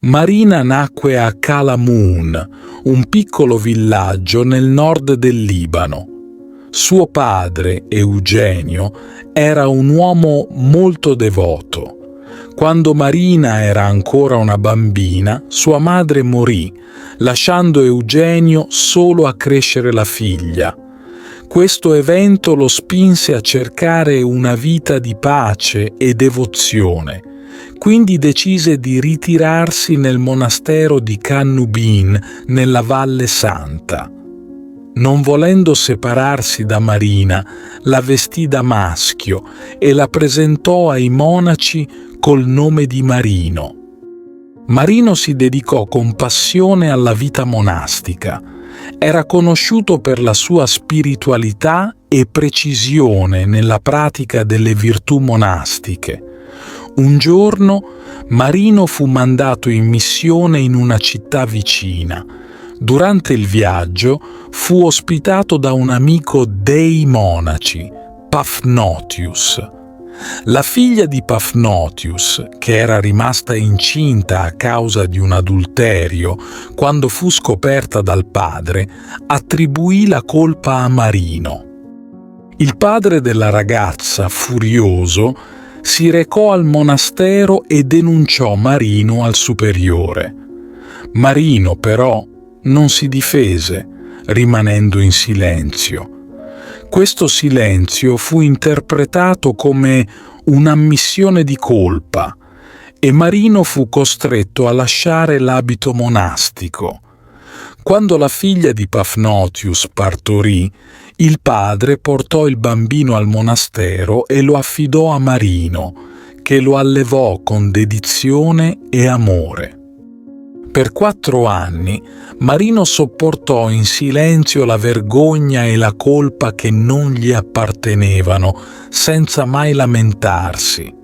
Marina nacque a Kalamun, un piccolo villaggio nel nord del Libano. Suo padre, Eugenio, era un uomo molto devoto. Quando Marina era ancora una bambina, sua madre morì, lasciando Eugenio solo a crescere la figlia. Questo evento lo spinse a cercare una vita di pace e devozione. Quindi decise di ritirarsi nel monastero di Cannubin, nella Valle Santa. Non volendo separarsi da Marina, la vestì da maschio e la presentò ai monaci col nome di Marino. Marino si dedicò con passione alla vita monastica. Era conosciuto per la sua spiritualità e precisione nella pratica delle virtù monastiche. Un giorno Marino fu mandato in missione in una città vicina. Durante il viaggio fu ospitato da un amico dei monaci, Paphnutius. La figlia di Paphnutius, che era rimasta incinta a causa di un adulterio quando fu scoperta dal padre, attribuì la colpa a Marino. Il padre della ragazza, furioso, si recò al monastero e denunciò Marino al superiore. Marino, però, non si difese, rimanendo in silenzio. Questo silenzio fu interpretato come un'ammissione di colpa e Marino fu costretto a lasciare l'abito monastico. Quando la figlia di Paphnutius partorì, il padre portò il bambino al monastero e lo affidò a Marino, che lo allevò con dedizione e amore. Per 4 anni Marino sopportò in silenzio la vergogna e la colpa che non gli appartenevano, senza mai lamentarsi.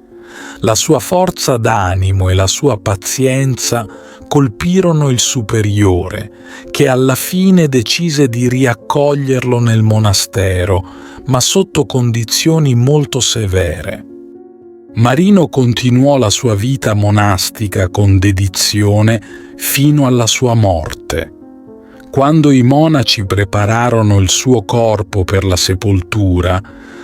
La sua forza d'animo e la sua pazienza colpirono il superiore, che alla fine decise di riaccoglierlo nel monastero, ma sotto condizioni molto severe. Marino continuò la sua vita monastica con dedizione fino alla sua morte. Quando i monaci prepararono il suo corpo per la sepoltura,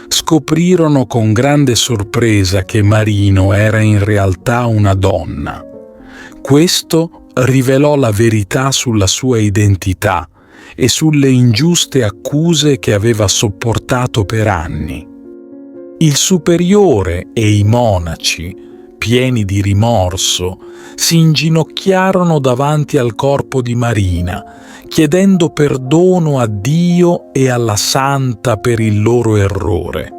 scoprirono con grande sorpresa che Marino era in realtà una donna. Questo rivelò la verità sulla sua identità e sulle ingiuste accuse che aveva sopportato per anni. Il superiore e i monaci, pieni di rimorso, si inginocchiarono davanti al corpo di Marina, chiedendo perdono a Dio e alla Santa per il loro errore.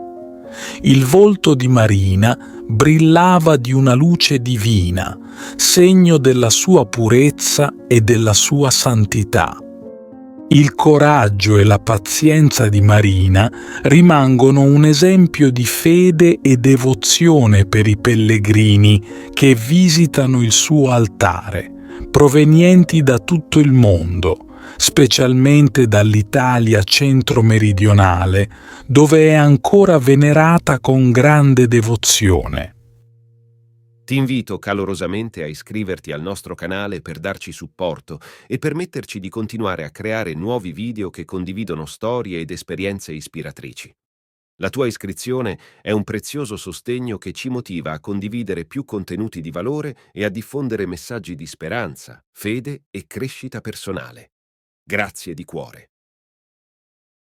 Il volto di Marina brillava di una luce divina, segno della sua purezza e della sua santità. Il coraggio e la pazienza di Marina rimangono un esempio di fede e devozione per i pellegrini che visitano il suo altare, provenienti da tutto il mondo, specialmente dall'Italia centro-meridionale, dove è ancora venerata con grande devozione. Ti invito calorosamente a iscriverti al nostro canale per darci supporto e permetterci di continuare a creare nuovi video che condividono storie ed esperienze ispiratrici. La tua iscrizione è un prezioso sostegno che ci motiva a condividere più contenuti di valore e a diffondere messaggi di speranza, fede e crescita personale. Grazie di cuore.